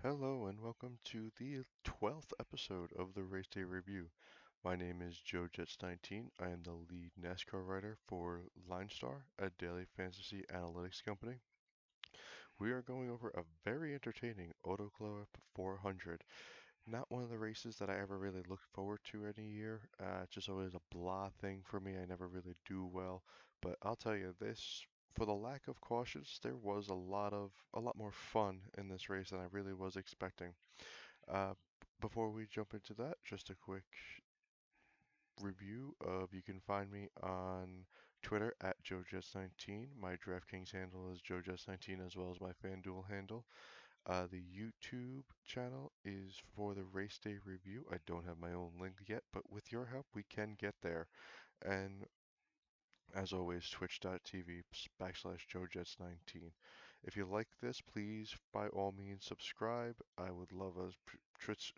Hello and welcome to the 12th episode of the Raceday Review. My name is Joe Jets19. I am the lead Nascar writer for Linestar, a daily fantasy analytics company. We are going over a very entertaining Auto Club 400. Not one of the races that I ever really looked forward to any year. It's just always a blah thing for me. I never really do well. But I'll tell you this, for the lack of cautions, there was a lot more fun in this race than I really was expecting. Uh, Before we jump into that, just a quick review of you can find me on Twitter at JoeJets19. My DraftKings handle is JoeJets19 as well as my FanDuel handle. The YouTube channel is for the Race Day review. I don't have my own link yet, but with your help, we can get there. And as always, twitch.tv/JoeJets19. If you like this, please by all means subscribe. I would love a Twitch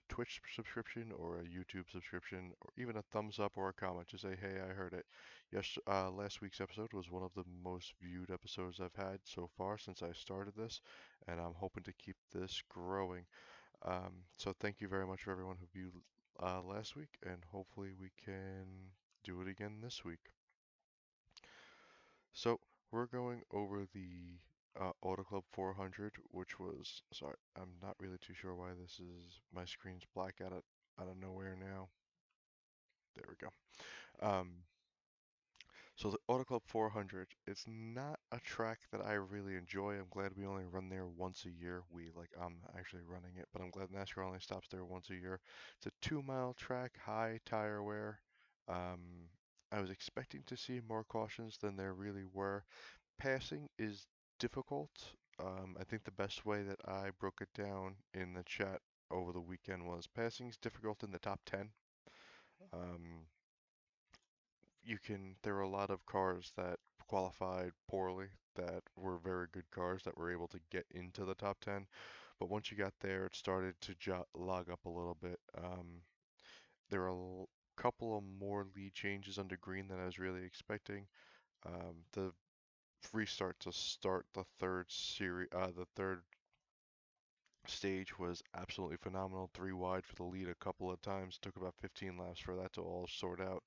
subscription or a YouTube subscription or even a thumbs up or a comment to say, hey, I heard it. Yes, last week's episode was one of the most viewed episodes I've had so far since I started this, and I'm hoping to keep this growing. So thank you very much for everyone who viewed last week, and hopefully we can do it again this week. So we're going over the Auto Club 400, which was, sorry, I'm not really too sure why my screen's black out of nowhere now. There we go. So the Auto Club 400, it's not a track that I really enjoy. I'm glad we only run there once a year. I'm actually running it, but I'm glad NASCAR only stops there once a year. It's a 2 mile track, high tire wear. Um, I was expecting to see more cautions than there really were. Passing is difficult. I think the best way that I broke it down in the chat over the weekend was passing is difficult in the top 10. Um, there were a lot of cars that qualified poorly that were very good cars that were able to get into the top 10. But once you got there, it started to log up a little bit. There are a couple of more lead changes under green than I was really expecting. The restart to start the third stage was absolutely phenomenal. Three wide for the lead a couple of times. Took about 15 laps for that to all sort out.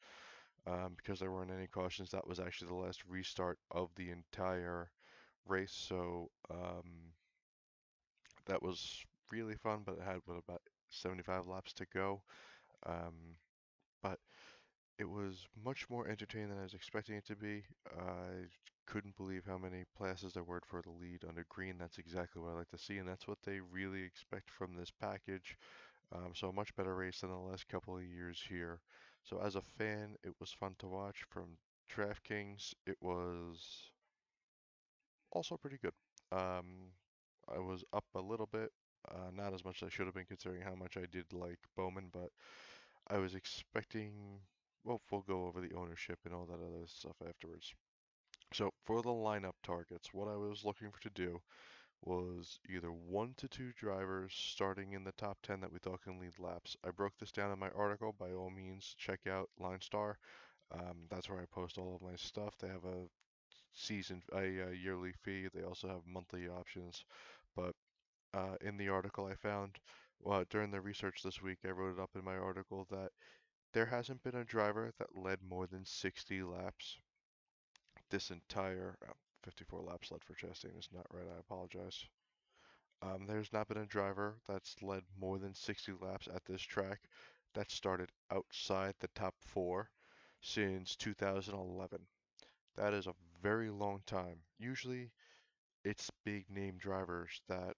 Because there weren't any cautions, that was actually the last restart of the entire race. So that was really fun, but it had about 75 laps to go. Um, but it was much more entertaining than I was expecting it to be. I couldn't believe how many passes there were for the lead under green. That's exactly what I like to see, and that's what they really expect from this package. So a much better race than the last couple of years here. So as a fan, it was fun to watch. From DraftKings, it was also pretty good. Um, I was up a little bit, not as much as I should have been considering how much I did like Bowman, but I was expecting, well, we'll go over the ownership and all that other stuff afterwards. So for the lineup targets, what I was looking for to do was either 1 to 2 drivers starting in the top 10 that we thought can lead laps. I broke this down in my article. By all means, check out Linestar. That's where I post all of my stuff. They have a yearly fee. They also have monthly options. But in the article I found, during the research this week, I wrote it up in my article that there hasn't been a driver that led more than 60 laps this entire 54 laps led for Chastain is not right. I apologize. There's not been a driver that's led more than 60 laps at this track that started outside the top four since 2011. That is a very long time. Usually, it's big name drivers that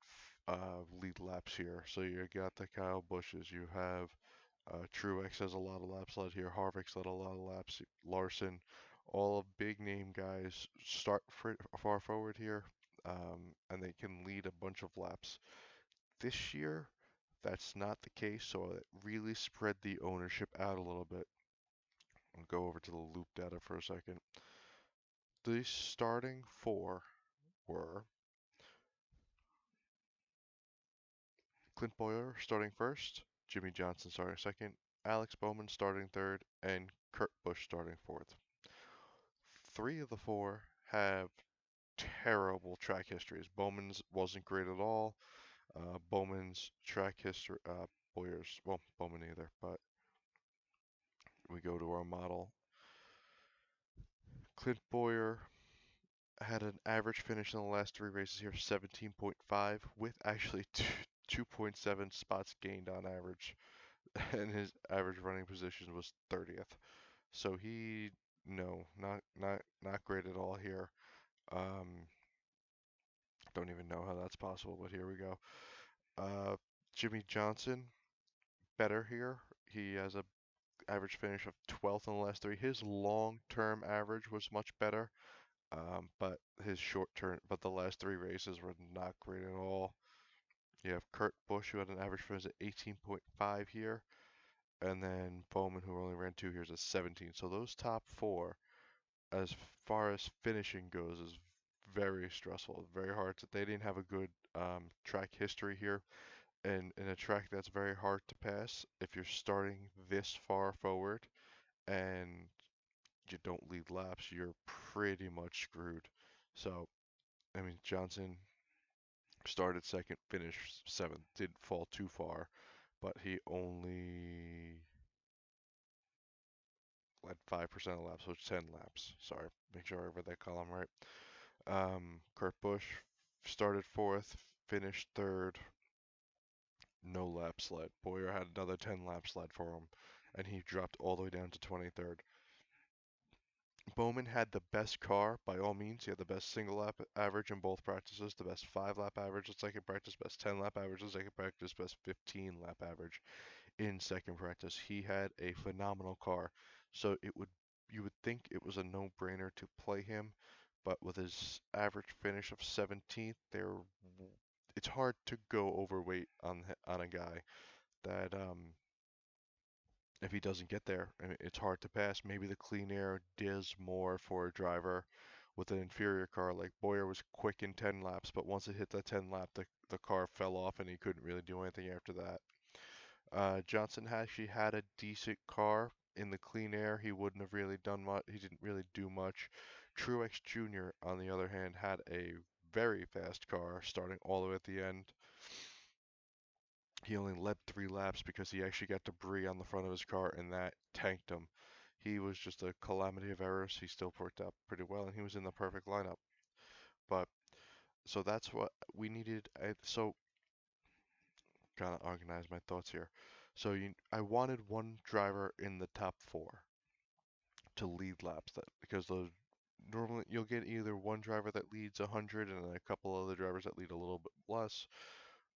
lead laps here. So you got the Kyle Bushes, you have Truex has a lot of laps led here, Harvick's led a lot of laps, Larson, all of big name guys start far forward here, and they can lead a bunch of laps. This year, that's not the case, so it really spread the ownership out a little bit. I'll go over to the loop data for a second. The starting four were Clint Boyer starting first, Jimmy Johnson starting second, Alex Bowman starting third, and Kurt Busch starting fourth. Three of the four have terrible track histories. Bowman's wasn't great at all. Bowman's track history, Boyer's, well, Bowman either, but we go to our model. Clint Boyer had an average finish in the last three races here, 17.5, with actually 2.7 spots gained on average, and his average running position was 30th. So he, no, not great at all here. Um, don't even know how that's possible, but here we go. Uh, Jimmy Johnson, better here. He has a average finish of 12th in the last three. His long-term average was much better, but his short-term, but the last three races were not great at all. You have Kurt Busch, who had an average finish at 18.5 here, and then Bowman, who only ran two here, is at 17. So those top four, as far as finishing goes, is very stressful. Very hard. They didn't have a good track history here, and in a track that's very hard to pass, if you're starting this far forward and you don't lead laps, you're pretty much screwed. So, I mean, Johnson started second, finished seventh, didn't fall too far, but he only led 5% of laps, so 10 laps. Sorry, make sure I read that column right. Kurt Busch started fourth, finished third, no laps led. Boyer had another 10 laps led for him, and he dropped all the way down to 23rd. Bowman had the best car by all means. He had the best single lap average in both practices, the best 5 lap average in second practice, best 10 lap average in second practice, best 15 lap average in second practice. He had a phenomenal car, so you would think it was a no-brainer to play him, but with his average finish of 17th, it's hard to go overweight on a guy that if he doesn't get there, I mean, it's hard to pass. Maybe the clean air does more for a driver with an inferior car. Like Boyer was quick in 10 laps, but once it hit the 10 lap, the car fell off and he couldn't really do anything after that. Johnson actually had a decent car in the clean air. He wouldn't have really done much. He didn't really do much. Truex Jr., on the other hand, had a very fast car starting all the way at the end. He only led 3 laps because he actually got debris on the front of his car and that tanked him. He was just a calamity of errors. He still worked out pretty well and he was in the perfect lineup. But so that's what we needed. So kind of organize my thoughts here. So I wanted one driver in the top four to lead laps that because those normally you'll get either one driver that leads 100 and a couple other drivers that lead a little bit less,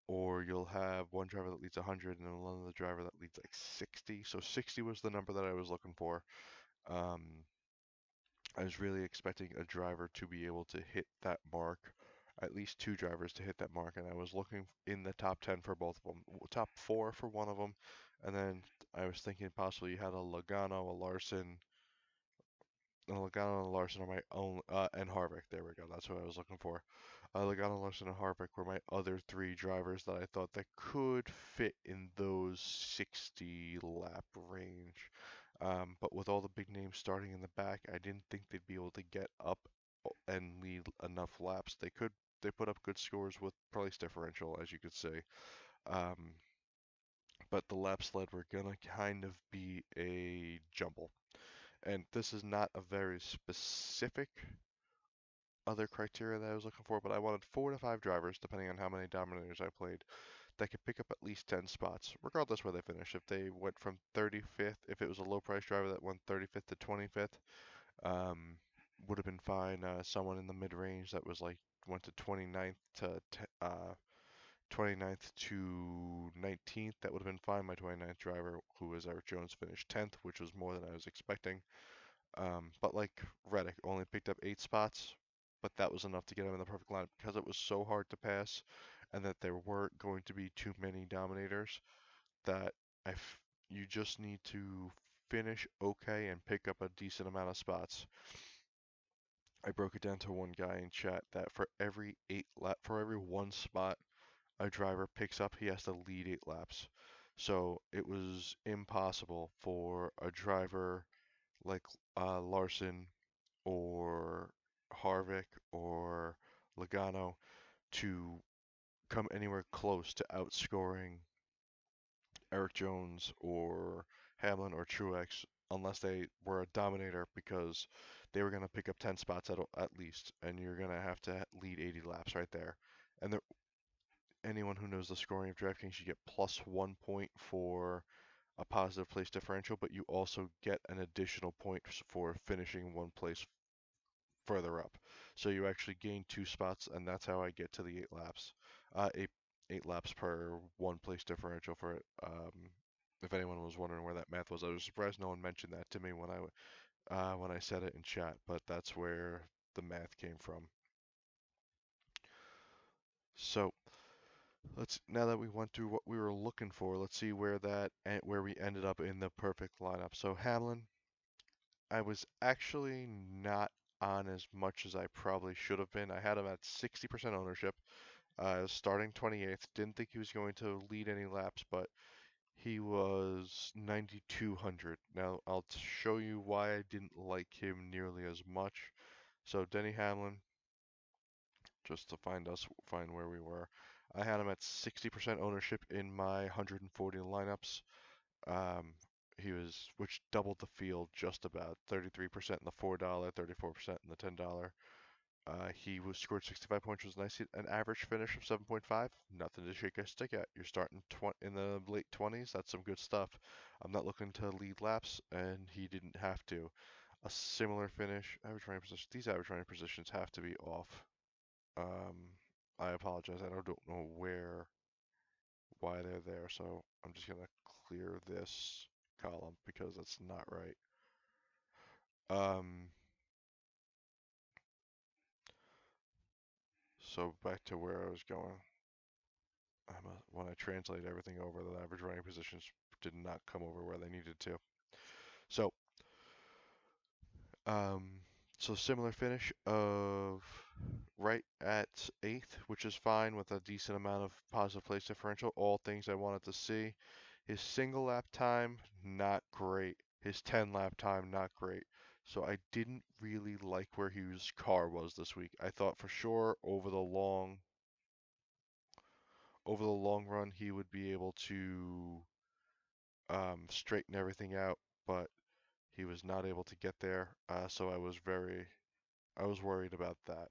or you'll have one driver that leads 100 and another driver that leads like 60. So 60 was the number that I was looking for. Um, I was really expecting a driver to be able to hit that mark, at least two drivers to hit that mark, and I was looking in the top 10 for both of them, top four for one of them, and then I was thinking possibly you had a Logano, a Larson, Logano and Larson are my own, and Harvick. There we go. That's what I was looking for. Logano, Larson, and Harvick were my other three drivers that I thought that could fit in those 60 lap range. But with all the big names starting in the back, I didn't think they'd be able to get up and lead enough laps. They put up good scores with price differential, as you could say. Um, but the laps led were gonna kind of be a jumble. And this is not a very specific other criteria that I was looking for, but I wanted 4 to 5 drivers, depending on how many Dominators I played, that could pick up at least 10 spots, regardless where they finish. If they went from 35th, if it was a low price driver that went 35th to 25th, um, would have been fine. Someone in the mid range that was like went to 29th to 19th, that would have been fine. My 29th driver, who was Eric Jones, finished 10th, which was more than I was expecting. But like Reddick only picked up 8 spots, but that was enough to get him in the perfect lineup because it was so hard to pass, and that there weren't going to be too many dominators. That you just need to finish okay and pick up a decent amount of spots. I broke it down to one guy in chat that for every one spot a driver picks up, he has to lead 8 laps. So it was impossible for a driver like Larson or Harvick or Logano to come anywhere close to outscoring Eric Jones or Hamlin or Truex unless they were a dominator because they were going to pick up 10 spots at least, and you're going to have to lead 80 laps right there. And there, anyone who knows the scoring of DraftKings, you get plus 1 point for a positive place differential, but you also get an additional point for finishing one place further up. So you actually gain 2 spots, and that's how I get to the 8 laps. Eight laps per one place differential for it. If anyone was wondering where that math was, I was surprised no one mentioned that to me when I said it in chat, but that's where the math came from. So let's now that we went through what we were looking for, let's see where we ended up in the perfect lineup. So Hamlin, I was actually not on as much as I probably should have been. I had him at 60% ownership, starting 28th. Didn't think he was going to lead any laps, but he was 9,200. Now I'll show you why I didn't like him nearly as much. So Denny Hamlin, just to find where we were. I had him at 60% ownership in my 140 lineups. Um, which doubled the field just about 33% in the $4, 34% in the $10. He was scored 65 points, which was nice. An average finish of 7.5, nothing to shake a stick at. You're starting in the late 20s. That's some good stuff. I'm not looking to lead laps, and he didn't have to. A similar finish, average running position. These average running positions have to be off. I apologize. I don't know why they're there, so I'm just gonna clear this column because that's not right. Um, so back to where I was going. When I translate everything over, the average running positions did not come over where they needed to. So, um, so similar finish of right at 8th, which is fine with a decent amount of positive place differential. All things I wanted to see. His single lap time, not great. His 10 lap time, not great. So I didn't really like where his car was this week. I thought for sure over the long run he would be able to straighten everything out, but he was not able to get there. So I was worried about that.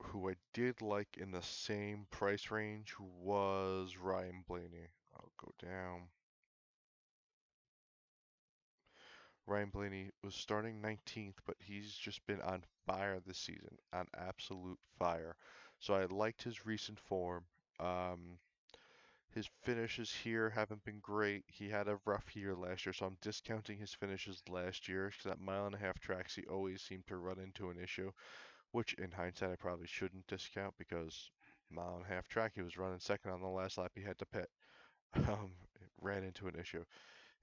Who I did like in the same price range was Ryan Blaney. I'll go down. Ryan Blaney was starting 19th, but he's just been on fire this season, on absolute fire. So I liked his recent form. Um, his finishes here haven't been great. He had a rough year last year, so I'm discounting his finishes last year because at mile-and-a-half tracks he always seemed to run into an issue, which in hindsight I probably shouldn't discount because mile-and-a-half track he was running second on the last lap he had to pit. Ran into an issue.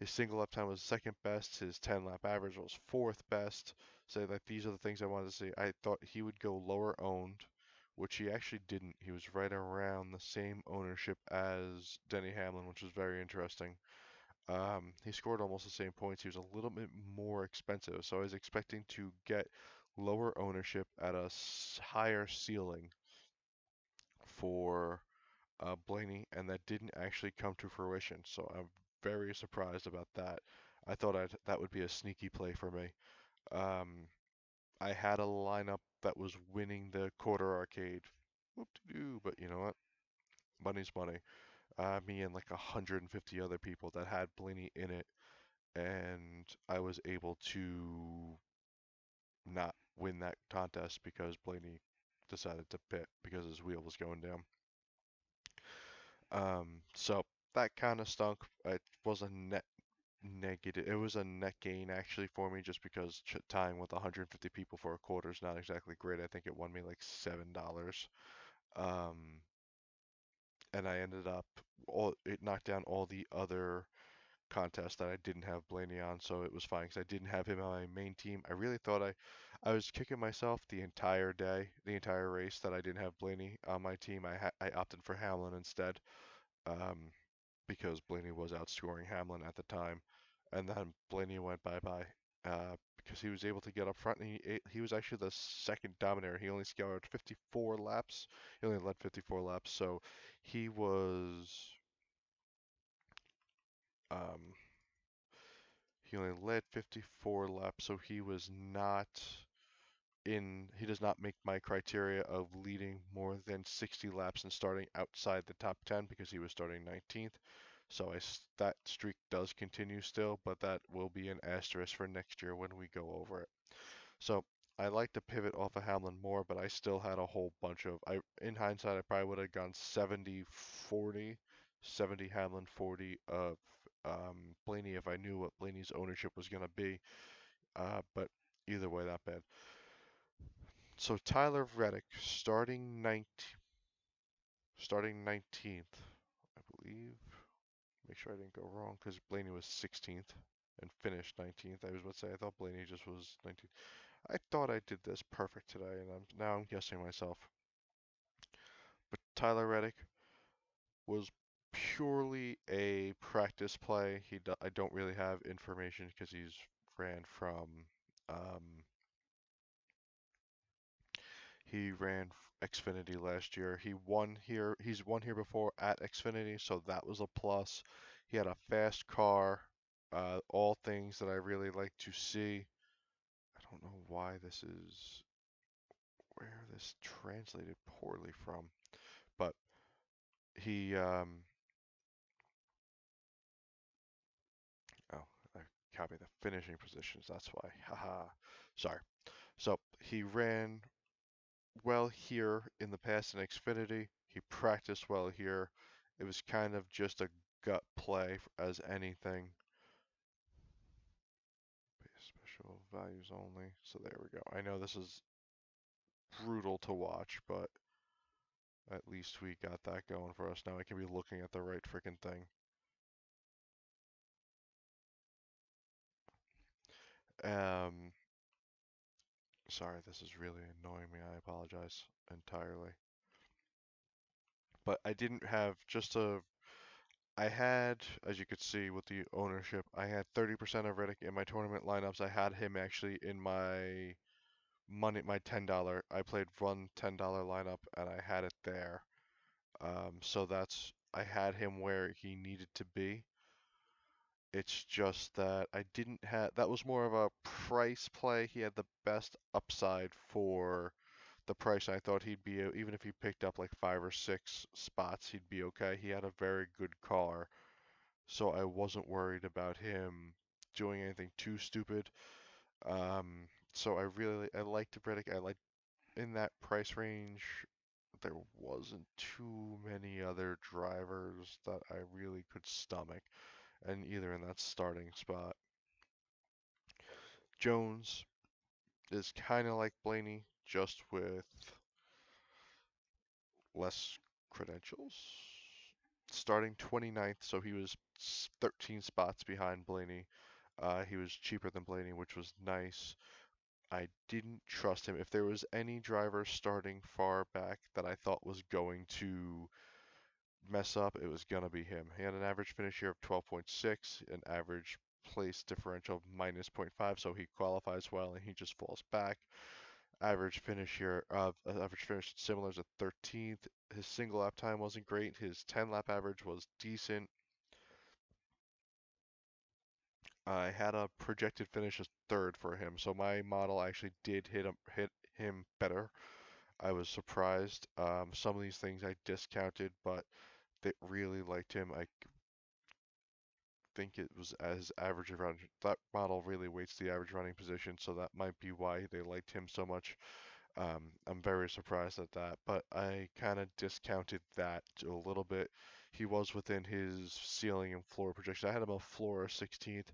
His single lap time was second best. His 10 lap average was fourth best. So that these are the things I wanted to see. I thought he would go lower owned, which he actually didn't. He was right around the same ownership as Denny Hamlin, which was very interesting. He scored almost the same points. He was a little bit more expensive, so I was expecting to get lower ownership at a higher ceiling for Blaney, and that didn't actually come to fruition. So I'm very surprised about that. I thought that would be a sneaky play for me. Um, I had a lineup that was winning the quarter arcade. Whoop-de-doo, but you know what? Money's money. Me and like 150 other people that had Blaney in it, and I was able to not win that contest because Blaney decided to pit because his wheel was going down. So that kind of stunk. It was a net negative. It was a net gain actually for me just because tying with 150 people for a quarter is not exactly great. I think it won me like $7. Um, and I ended up it knocked down all the other contests that I didn't have Blaney on, so it was fine because I didn't have him on my main team. I really thought I was kicking myself the entire day, the entire race that I didn't have Blaney on my team. I opted for Hamlin instead. Um, because Blaney was outscoring Hamlin at the time. And then Blaney went bye-bye. because he was able to get up front, and he was actually the second dominator. He only scoured 54 laps. He only led 54 laps, so he was um, he only led 54 laps, so he was not he does not make my criteria of leading more than 60 laps and starting outside the top 10 because he was starting 19th. So that streak does continue still, but that will be an asterisk for next year when we go over it. So I like to pivot off of Hamlin more, but I still had a whole bunch of, in hindsight, I probably would have gone 70-40, 70 Hamlin, 40 of Blaney if I knew what Blaney's ownership was going to be. But either way, not bad. So Tyler Reddick starting 19th, I believe. Make sure I didn't go wrong because Blaney was 16th and finished 19th. I was about to say I thought Blaney just was 19th. I thought I did this perfect today, and now I'm guessing myself. But Tyler Reddick was purely a practice play. I don't really have information because he's ran from um, he ran Xfinity last year. He won here. He's won here before at Xfinity, so that was a plus. He had a fast car. All things that I really like to see. I don't know why this is where this translated poorly from, but he oh, I copied the finishing positions. That's why. Haha. Sorry. So he ran well here in the past in Xfinity. He practiced well here. It was kind of just a gut play as anything. Special values only. So there we go. I know this is brutal to watch, but at least we got that going for us. Now I can be looking at the right freaking thing. Um, Sorry, this is really annoying me. I apologize entirely. But I didn't have just a I had, as you could see with the ownership, I had 30% of Riddick in my tournament lineups. I had him actually in my my $10. I played one $10 lineup and I had it there. So I had him where he needed to be. It's just that I didn't have, that was more of a price play. He had the best upside for the price. I thought he'd be, even if he picked up like 5 or 6 spots, he'd be okay. He had a very good car. So I wasn't worried about him doing anything too stupid. So I liked Riddick. I liked in that price range. There wasn't too many other drivers that I really could stomach, and either in that starting spot. Jones is kind of like Blaney, just with less credentials. Starting 29th, so he was 13 spots behind Blaney. He was cheaper than Blaney, which was nice. I didn't trust him. If there was any driver starting far back that I thought was going to mess up, it was going to be him. He had an average finish here of 12.6, an average place differential of minus -0.5, so he qualifies well and he just falls back. Average finish here, average finish similar to 13th. His single lap time wasn't great. His 10 lap average was decent. I had a projected finish as third for him, so my model actually did hit him better. I was surprised. Some of these things I discounted, but they really liked him. I think it was as average around that model really weights the average running position, so that might be why they liked him so much. I'm very surprised at that, but I kind of discounted that a little bit. He was within his ceiling and floor projection. I had him a floor 16th,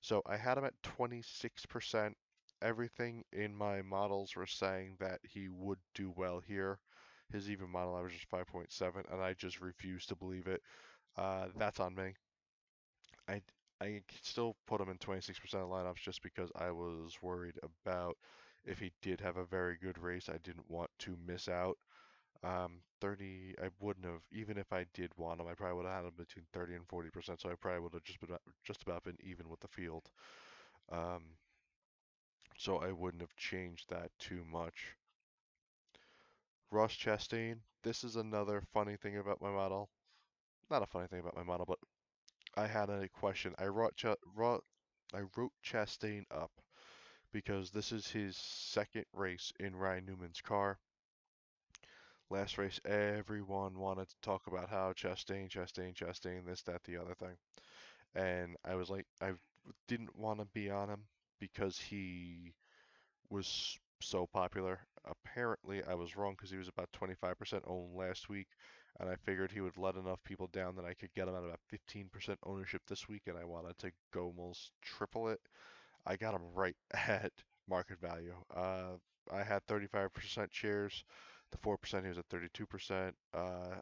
so I had him at 26%. Everything in my models were saying that he would do well here. His even model average is 5.7, and I just refused to believe it. That's on me. I I still put him in 26% of lineups just because I was worried about if he did have a very good race, I didn't want to miss out. 30, I wouldn't have, even if I did want him, I probably would have had him between 30 and 40%, so I probably would have just about been even with the field. Um, so I wouldn't have changed that too much. Ross Chastain, this is another funny thing about my model. Not a funny thing about my model, but I had a question. I wrote Chastain up because this is his second race in Ryan Newman's car. Last race, everyone wanted to talk about how Chastain, Chastain, Chastain, this, that, the other thing. And I was like, I didn't want to be on him because he was so popular. Apparently, I was wrong because he was about 25% owned last week, and I figured he would let enough people down that I could get him at about 15% ownership this week, and I wanted to go almost triple it. I got him right at market value. I had 35% shares. The 4% he was at 32%.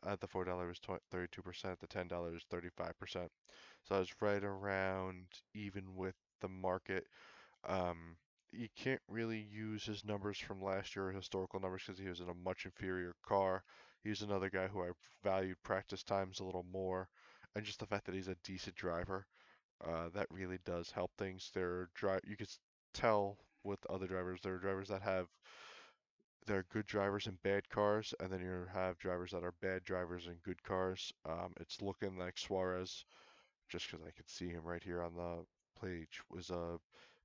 At the $4 was 32%. The $10 35%. So I was right around even with the market. Um, you can't really use his numbers from last year or historical numbers because he was in a much inferior car. He's another guy who I valued practice times a little more, and just the fact that he's a decent driver. That really does help things. You can tell with other drivers. There are drivers that have they're good drivers in bad cars, and then you have drivers that are bad drivers in good cars. It's looking like Suarez, just because I could see him right here on the page, was a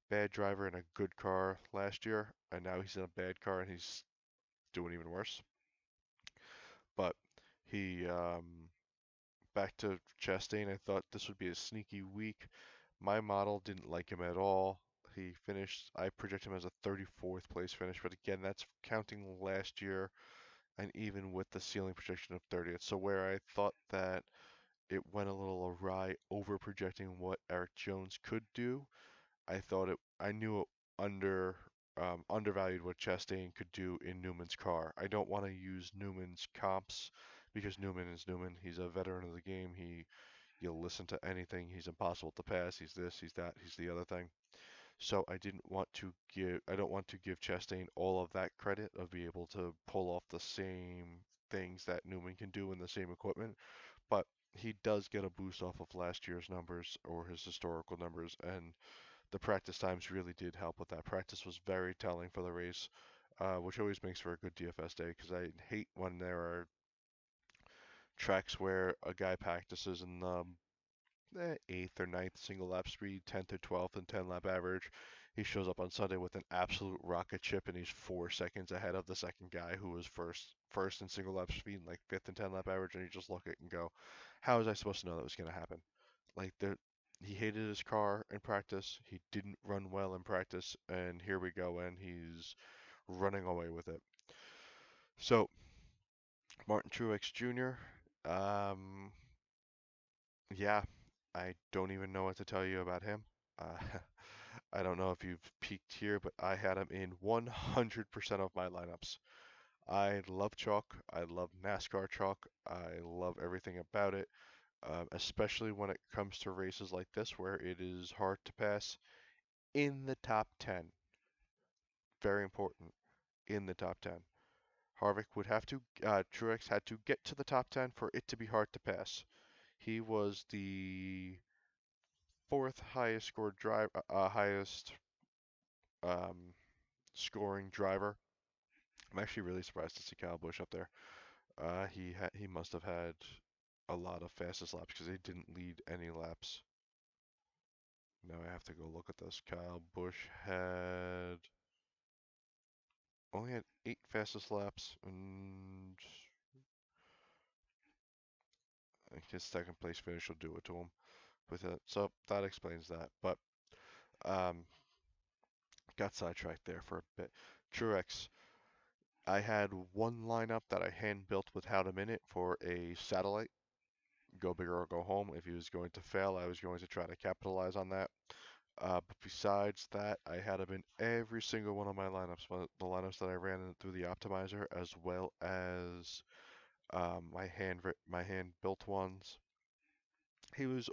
bad driver in a good car last year, and now he's in a bad car and he's doing even worse. But he back to Chastain, I thought this would be a sneaky week. My model didn't like him at all. He finished, I project him as a 34th place finish, but again, that's counting last year and even with the ceiling projection of 30th. So where I thought that it went a little awry over projecting what Eric Jones could do, I knew it undervalued what Chastain could do in Newman's car. I don't want to use Newman's comps because Newman is Newman. He's a veteran of the game. You'll listen to anything. He's impossible to pass. He's this, he's that, he's the other thing. So I don't want to give Chastain all of that credit of being able to pull off the same things that Newman can do in the same equipment, but he does get a boost off of last year's numbers or his historical numbers, and the practice times really did help with that. Practice was very telling for the race, which always makes for a good DFS day because I hate when there are tracks where a guy practices in the eighth or ninth single lap speed, 10th or 12th and 10 lap average. He shows up on Sunday with an absolute rocket ship, and he's 4 seconds ahead of the second guy who was first in single lap speed, like fifth and 10 lap average. And you just look at it and go, "How was I supposed to know that was going to happen?" Like he hated his car in practice. He didn't run well in practice, and here we go, and he's running away with it. So Martin Truex Jr. Um, yeah, I don't even know what to tell you about him. Uh, I don't know if you've peeked here, but I had him in 100% of my lineups. I love chalk. I love NASCAR chalk. I love everything about it, especially when it comes to races like this where it is hard to pass. In the top 10, very important, in the top 10. Harvick would have to, Truex had to get to the top 10 for it to be hard to pass. He was the fourth highest scored highest um, scoring driver. I'm actually really surprised to see Kyle Busch up there. He must have had a lot of fastest laps because he didn't lead any laps. Now I have to go look at this. Kyle Busch had only had 8 fastest laps, and his second place finish will do it to him with it. So that explains that. But um, got sidetracked there for a bit. Truex, I had one lineup that I hand built without him in it for a satellite. Go big or go home. If he was going to fail, I was going to try to capitalize on that. But besides that, I had him in every single one of my lineups, the lineups that I ran through the optimizer, as well as my hand built ones. He was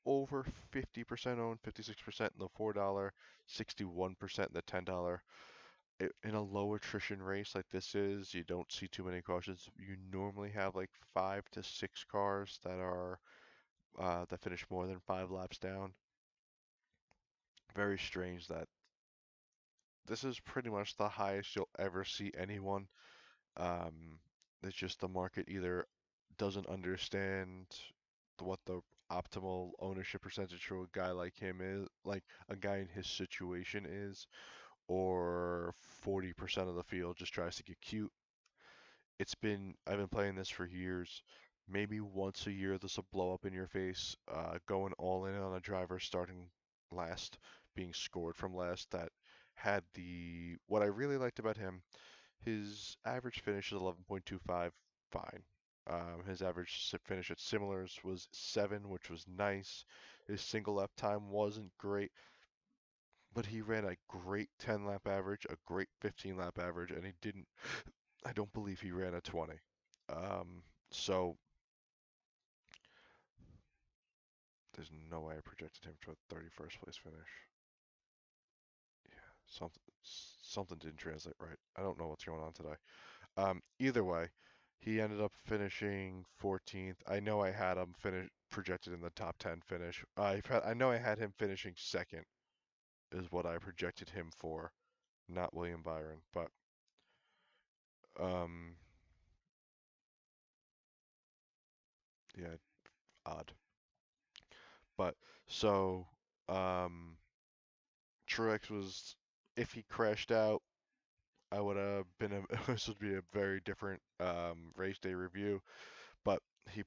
over 50% owned, 56% in the $4, 61% in the $10. In a low attrition race like this is, you don't see too many cautions. You normally have like 5 to 6 cars that finish more than 5 laps down. Very strange that this is pretty much the highest you'll ever see anyone. Um, it's just the market either doesn't understand what the optimal ownership percentage for a guy like him is, like a guy in his situation is, or 40% of the field just tries to get cute. I've been playing this for years. Maybe once a year this will blow up in your face. Going all in on a driver starting last, being scored from last. That had what I really liked about him. His average finish is 11.25, fine. His average finish at similars was 7, which was nice. His single lap time wasn't great, but he ran a great 10 lap average, a great 15 lap average, and he didn't I don't believe he ran a 20. Um, so there's no way I projected him to a 31st place finish. Yeah, something didn't translate right. I don't know what's going on today. Either way, he ended up finishing 14th. I know I had him finish projected in the top 10 finish. I know I had him finishing second is what I projected him for, not William Byron. But um, yeah, odd. But so um, Truex was, if he crashed out, I would have been this would be a very different race day review. But he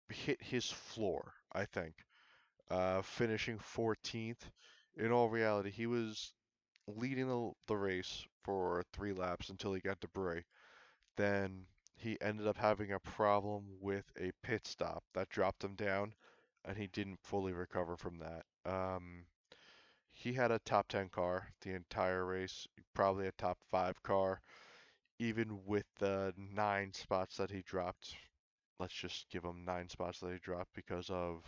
hit his floor, I think. Finishing 14th. In all reality, he was leading the race for 3 laps until he got debris. Then he ended up having a problem with a pit stop that dropped him down, and he didn't fully recover from that. He had a top 10 car the entire race, probably a top 5 car, even with the 9 spots that he dropped. Let's just give him 9 spots that he dropped because of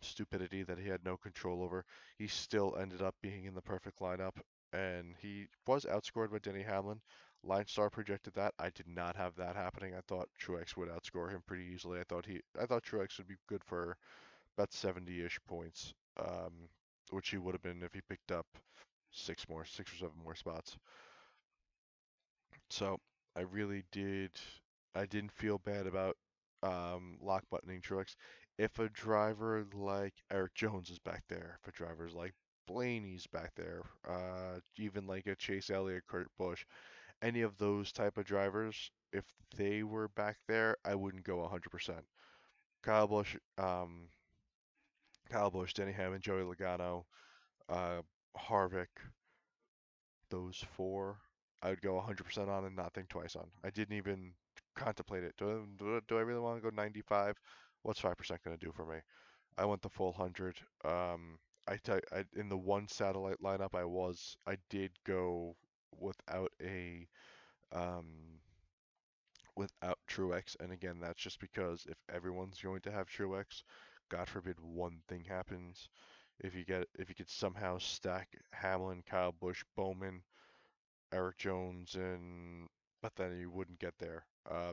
stupidity that he had no control over. He still ended up being in the perfect lineup, and he was outscored by Denny Hamlin. Line Star projected that. I did not have that happening. I thought Truex would outscore him pretty easily. I thought Truex would be good for about 70-ish points, which he would have been if he picked up 6 or 7 more spots. So I really did. I didn't feel bad about lock buttoning Truex. If a driver like Eric Jones is back there, if a driver's like Blaney's back there, even like a Chase Elliott, Kurt Busch, any of those type of drivers, if they were back there, I wouldn't go 100%. Kyle Busch, um, Kyle Busch, Denny Hamlin, Joey Logano, uh, Harvick, those four, I would go 100% on and not think twice on. I didn't even contemplate it. Do I really want to go 95? What's 5% going to do for me? I went the full 100. In the one satellite lineup I did go without a um, without Truex, and again that's just because if everyone's going to have Truex, God forbid one thing happens. If you could somehow stack Hamlin, Kyle Busch, Bowman, Eric Jones, and but then you wouldn't get there.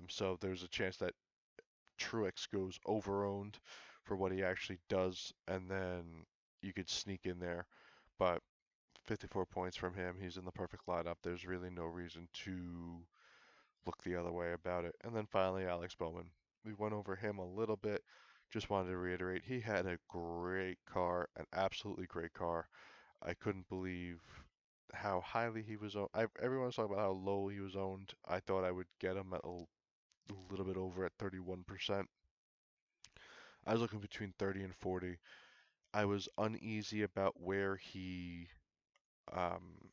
So there's a chance that Truex goes over-owned for what he actually does, and then you could sneak in there. But 54 points from him, he's in the perfect lineup. There's really no reason to look the other way about it. And then finally, Alex Bowman. We went over him a little bit. Just wanted to reiterate, he had a great car, an absolutely great car. I couldn't believe how highly he was owned. Everyone was talking about how low he was owned. I thought I would get him at a little bit over at 31%. I was looking between 30 and 40. I was uneasy about where um,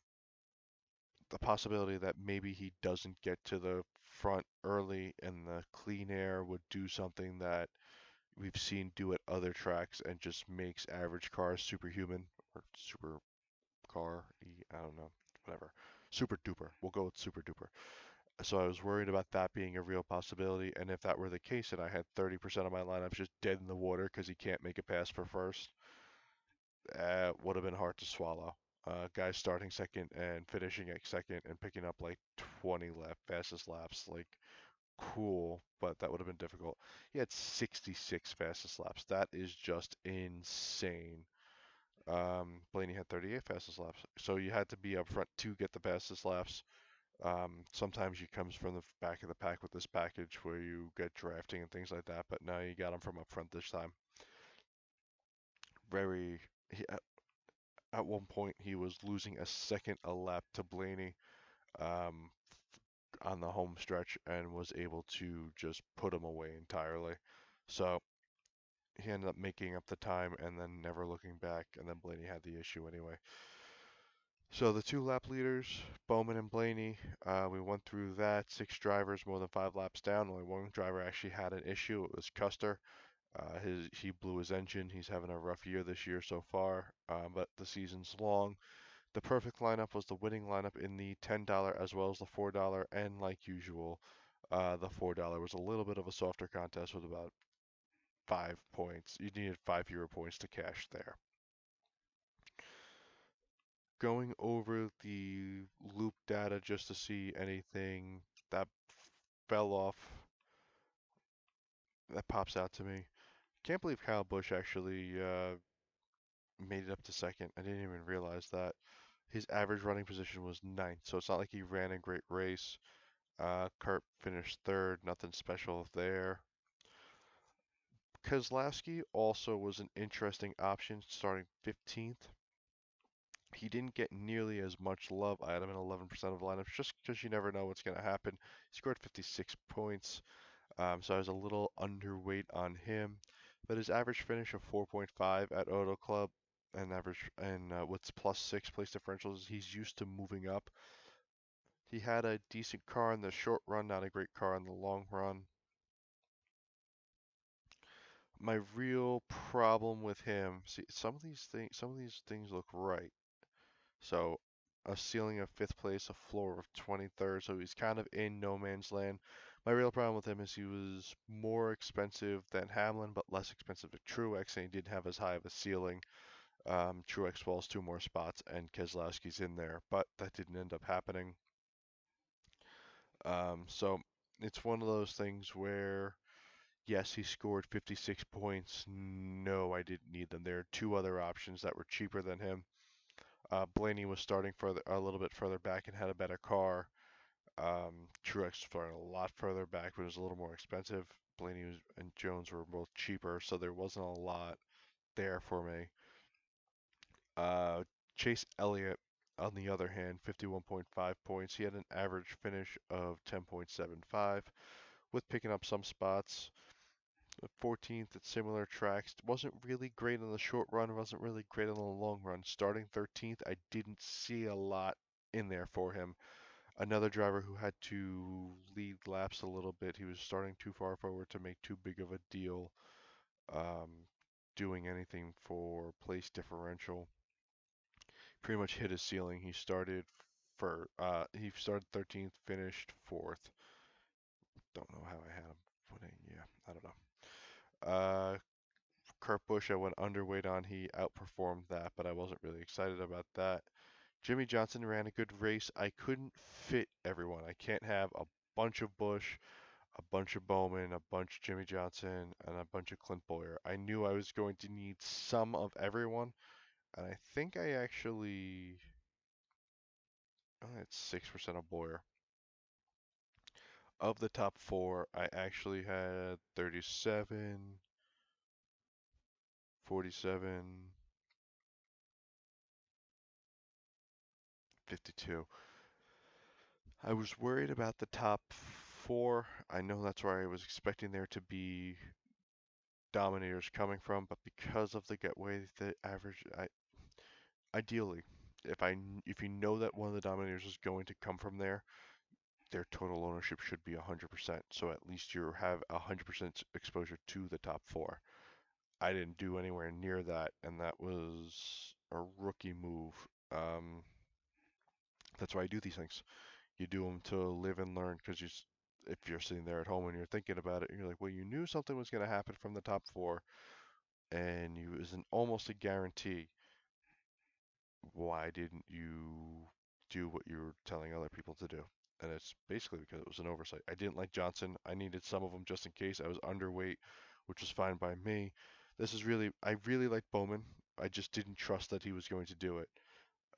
the possibility that maybe he doesn't get to the front early and the clean air would do something that we've seen do at other tracks and just makes average cars superhuman or super car. I don't know, whatever. Super duper. We'll go with super duper. So I was worried about that being a real possibility, and if that were the case, and I had 30% of my lineups just dead in the water because he can't make it past for first, would have been hard to swallow. Guys starting second and finishing at second and picking up like 20 fastest laps, like cool, but that would have been difficult. He had 66 fastest laps. That is just insane. Blaney had 38 fastest laps. So you had to be up front to get the fastest laps. Sometimes you comes from the back of the pack with this package where you get drafting and things like that, but now you got him from up front this time. Very, he, at one point he was losing a second a lap to Blaney um, on the home stretch and was able to just put him away entirely. So he ended up making up the time and then never looking back, and then Blaney had the issue anyway. So the two lap leaders, Bowman and Blaney, we went through that. Six drivers, more than 5 laps down. Only one driver actually had an issue. It was Custer. He blew his engine. He's having a rough year this year so far, but the season's long. The perfect lineup was the winning lineup in the $10 as well as the $4, and like usual, the $4 was a little bit of a softer contest with about 5 points. You needed 5 fewer points to cash there. Going over the loop data just to see anything that fell off that pops out to me. Can't believe Kyle Busch actually made it up to second. I didn't even realize that. His average running position was ninth, so it's not like he ran a great race. Kurt finished third, nothing special there. Kozlowski also was an interesting option, starting 15th. He didn't get nearly as much love. I had him in 11% of lineups just because you never know what's going to happen. He scored 56 points, so I was a little underweight on him. But his average finish of 4.5 at Auto Club and average and with +6 place differentials, he's used to moving up. He had a decent car in the short run, not a great car in the long run. My real problem with him, see, some of these things look right. So a ceiling of fifth place, a floor of 23rd, so he's kind of in no man's land. My real problem with him is he was more expensive than Hamlin, but less expensive than Truex, and he didn't have as high of a ceiling. Truex falls 2 more spots, and Keselowski's in there, but that didn't end up happening. So it's one of those things where, yes, he scored 56 points. No, I didn't need them. There are two other options that were cheaper than him. Blaney was starting further, a little bit further back and had a better car. Truex started a lot further back, but it was a little more expensive. And Jones were both cheaper, so there wasn't a lot there for me. Uh, Chase Elliott, on the other hand, 51.5 points. He had an average finish of 10.75, with picking up some spots. 14th at similar tracks. Wasn't really great in the short run, wasn't really great in the long run. Starting 13th, I didn't see a lot in there for him. Another driver who had to lead laps a little bit. He was starting too far forward to make too big of a deal um, doing anything for place differential. Pretty much hit his ceiling. He started 13th, finished 4th. Don't know how I had him putting. Yeah, I don't know. Kurt Busch, I went underweight on. He outperformed that, but I wasn't really excited about that. Jimmy Johnson ran a good race. I couldn't fit everyone. I can't have a bunch of Busch, a bunch of Bowman, a bunch of Jimmy Johnson, and a bunch of Clint Bowyer. I knew I was going to need some of everyone, and I think I actually had 6% of Bowyer. Of the top four, I actually had 37, 47, 52. I was worried about the top four. I know that's where I was expecting there to be dominators coming from, but because of the way the average, ideally, if you know that one of the dominators is going to come from there, their total ownership should be 100%. So at least you have 100% exposure to the top four. I didn't do anywhere near that, and that was a rookie move. That's why I do these things. You do them to live and learn because if you're sitting there at home and you're thinking about it, you're like, well, you knew something was going to happen from the top four, and it was almost a guarantee. Why didn't you do what you were telling other people to do? And it's basically because it was an oversight. I didn't like Johnson. I needed some of them just in case. I was underweight, which was fine by me. I really like Bowman. I just didn't trust that he was going to do it.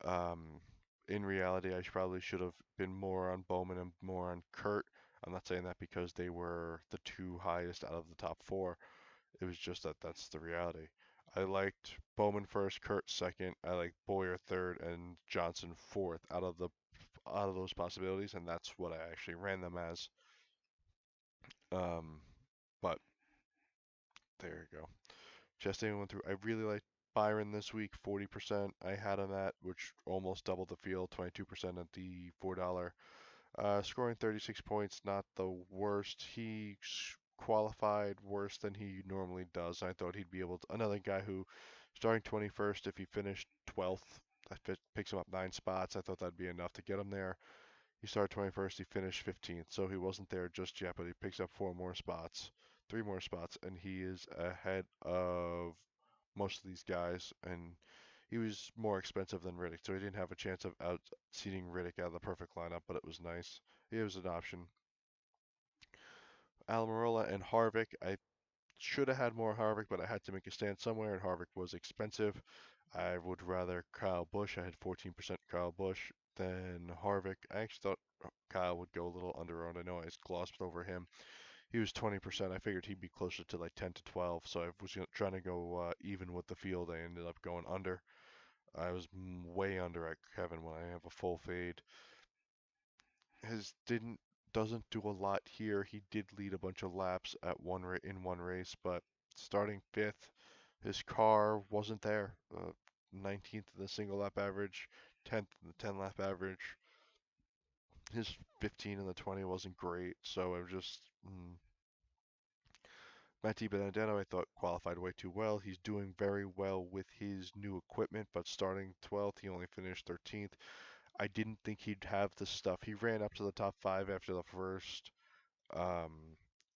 Um, in reality, I probably should have been more on Bowman and more on Kurt. I'm not saying that because they were the two highest out of the top four. It was just that that's the reality. I liked Bowman first, Kurt second. I liked Boyer third, and Johnson fourth out of those possibilities, and that's what I actually ran them as. Um, but there you go. Chastain went through. I really liked Byron this week, 40%. I had him at, which almost doubled the field, 22% at the $4. Scoring 36 points, not the worst. He qualified worse than he normally does. I thought he'd be able to. Another guy who, starting 21st, if he finished 12th, that picks him up 9 spots. I thought that'd be enough to get him there. He started 21st, he finished 15th, so he wasn't there just yet, but he picks up 4 more spots, 3 more spots, and he is ahead of most of these guys, and he was more expensive than Riddick, so he didn't have a chance of out seating Riddick out of the perfect lineup, but it was nice. He was an option. Almirola and Harvick, I should have had more Harvick, but I had to make a stand somewhere, and Harvick was expensive. I would rather Kyle Busch. I had 14% Kyle Busch than Harvick. I actually thought Kyle would go a little underowned. I know I glossed over him. He was 20%. I figured he'd be closer to like 10 to 12, so I was trying to go even with the field. I ended up going under. I was way under at Kevin when I have a full fade. His didn't doesn't do a lot here. He did lead a bunch of laps at in one race, but starting fifth, his car wasn't there. 19th in the single lap average, 10th in the 10 lap average. His 15 in the 20 wasn't great, so I was just Matty Benedetto, I thought qualified way too well. He's doing very well with his new equipment, but starting 12th, he only finished 13th. I didn't think he'd have the stuff. He ran up to the top five um,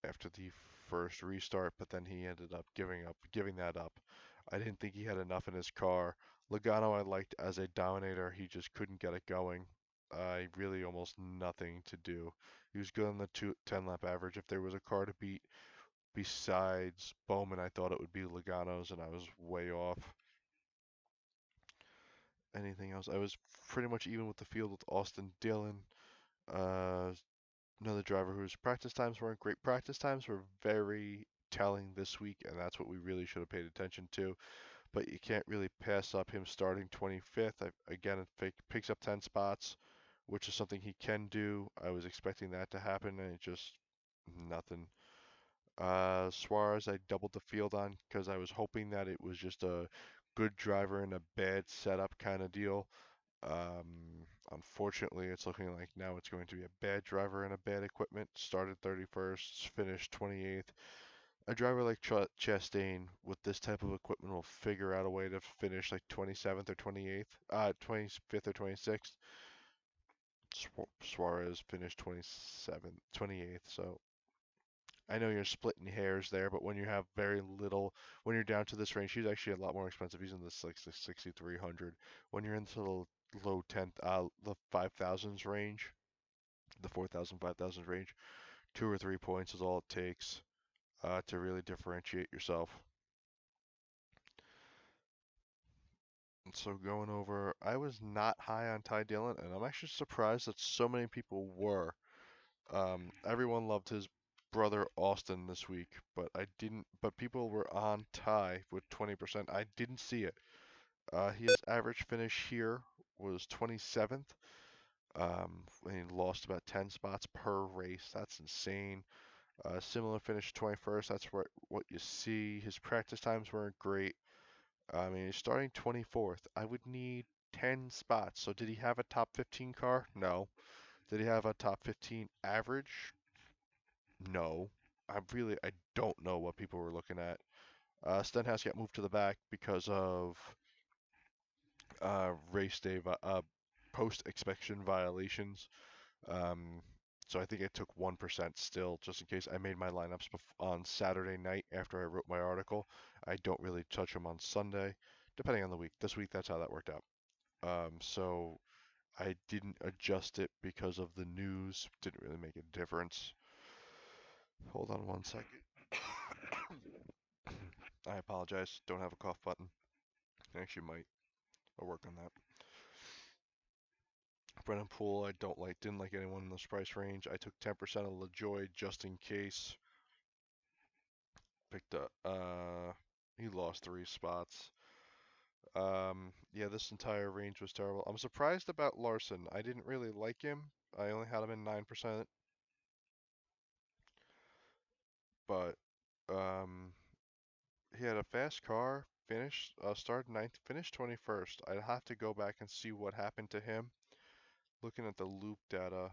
after the first restart, but then he ended up giving that up. I didn't think he had enough in his car. Logano I liked as a dominator. He just couldn't get it going. Really almost nothing to do. He was good on the 10 lap average. If there was a car to beat besides Bowman, I thought it would be Logano's, and I was way off. Anything else? I was pretty much even with the field with Austin Dillon. Uh, Another driver whose practice times weren't great. Practice times were very telling this week, and that's what we really should have paid attention to. But you can't really pass up him starting 25th. Again, it picks up 10 spots, which is something he can do. I was expecting that to happen, and it just nothing. Suarez, I doubled the field on because I was hoping that it was just a good driver in a bad setup kind of deal. Unfortunately, it's looking like now it's going to be a bad driver and a bad equipment. Started 31st, finished 28th. A driver like Chastain with this type of equipment will figure out a way to finish like 27th or 28th, 25th or 26th. Suarez finished 27th, 28th. So I know you're splitting hairs there, but when you have very little, when you're down to this range, he's actually a lot more expensive. He's in the 6,300. When you're into the low 10, the 5,000s range, the 4,000, 5,000 range, 2 or 3 points is all it takes to really differentiate yourself. And so going over, I was not high on Ty Dillon, and I'm actually surprised that so many people were. Everyone loved his brother Austin this week, but I didn't. But people were on Ty with 20%. I didn't see it. His average finish here was 27th. And he lost about 10 spots per race. That's insane. Similar finish 21st. That's what you see. His practice times weren't great. I mean, he's starting 24th. I would need 10 spots. So did he have a top 15 car? No. Did he have a top 15 average? No. I don't know what people were looking at. Stenhouse got moved to the back because of Raceday post-inspection violations. Um, so I think I took 1% still, just in case. I made my lineups on Saturday night after I wrote my article. I don't really touch them on Sunday, depending on the week. This week, that's how that worked out. So I didn't adjust it because of the news. Didn't really make a difference. Hold on one second. I apologize. Don't have a cough button. Actually, might. I'll work on that. Brennan Poole, I don't like. Didn't like anyone in this price range. I took 10% of LaJoy just in case. Picked up. He lost 3 spots. Yeah, this entire range was terrible. I'm surprised about Larson. I didn't really like him. I only had him in 9%, but um, he had a fast car. Finished, started ninth, finished 21st. I'd have to go back and see what happened to him. Looking at the loop data,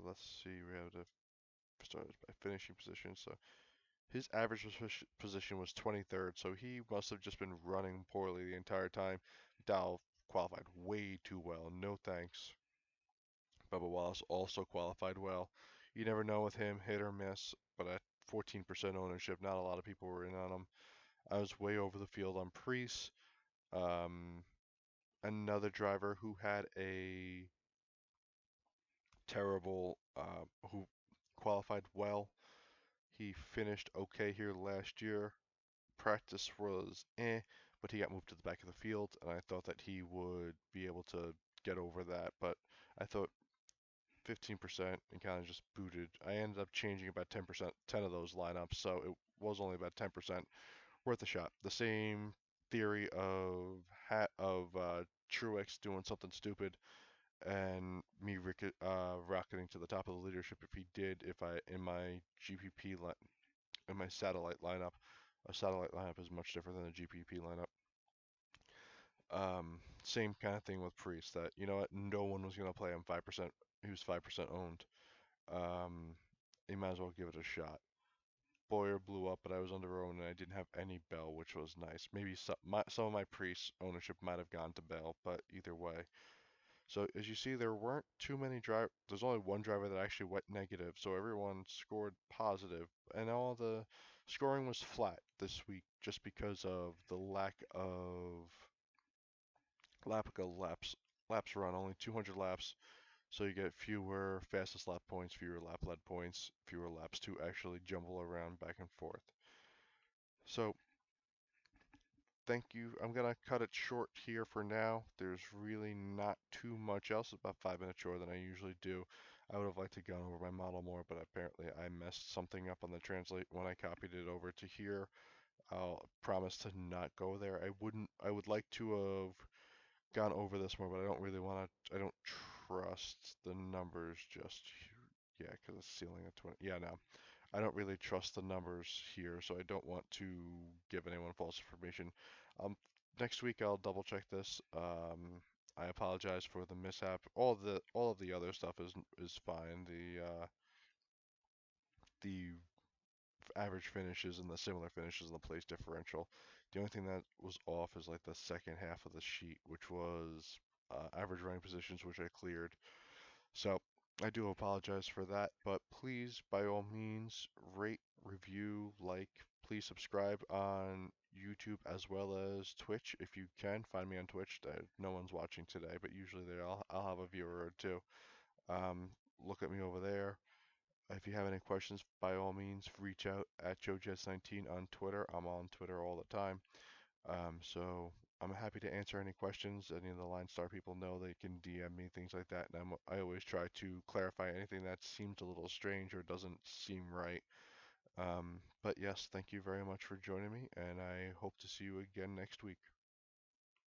let's see. We have the started by finishing position. So his average position was 23rd. So he must have just been running poorly the entire time. Dow qualified way too well. No thanks. Bubba Wallace also qualified well. You never know with him, hit or miss, but at 14% ownership, not a lot of people were in on him. I was way over the field on Priest. Um, Another driver who had a terrible, who qualified well. He finished okay here last year. Practice was but he got moved to the back of the field, and I thought that he would be able to get over that, but I thought 15% and kind of just booted. I ended up changing about 10%, 10 of those lineups, so it was only about 10% worth a shot. The same theory of Truex doing something stupid and me rocketing to the top of the leadership if he did. If I in my GPP in my satellite lineup, a satellite lineup is much different than a GPP lineup. Same kind of thing with Priest. That you know what, no one was gonna play him 5%. He was 5% owned. Um, you might as well give it a shot. Boyer blew up, but I was under owned and I didn't have any Bell, which was nice. Maybe some of my Priest ownership might have gone to Bell, but either way. So as you see, there weren't too many drive. There's only one driver that actually went negative, so everyone scored positive, and all the scoring was flat this week just because of the lack of laps run. Only 200 laps, so you get fewer fastest lap points, fewer lap led points, fewer laps to actually jumble around back and forth. So thank you. I'm gonna cut it short here for now. There's really not too much else. About 5 minutes shorter than I usually do. I would have liked to go over my model more, but apparently I messed something up on the translate when I copied it over to here. I'll promise to not go there. I would like to have gone over this more, but I don't really want to. I don't trust the numbers just. Yeah, because it's ceiling at 20. Yeah, no. I don't really trust the numbers here, so I don't want to give anyone false information. Um, Next week I'll double check this. I apologize for the mishap. All of the other stuff is fine. The average finishes and the similar finishes and the place differential. The only thing that was off is like the second half of the sheet, which was average running positions, which I cleared. So I do apologize for that, but please, by all means, rate, review, like, please subscribe on YouTube as well as Twitch if you can. Find me on Twitch. No one's watching today, but usually there I'll have a viewer or two. Um, Look at me over there. If you have any questions, by all means, reach out at JoeJets19 on Twitter. I'm on Twitter all the time. So I'm happy to answer any questions. Any of the Line Star people know they can DM me, things like that. And I always try to clarify anything that seems a little strange or doesn't seem right. But yes, thank you very much for joining me, and I hope to see you again next week.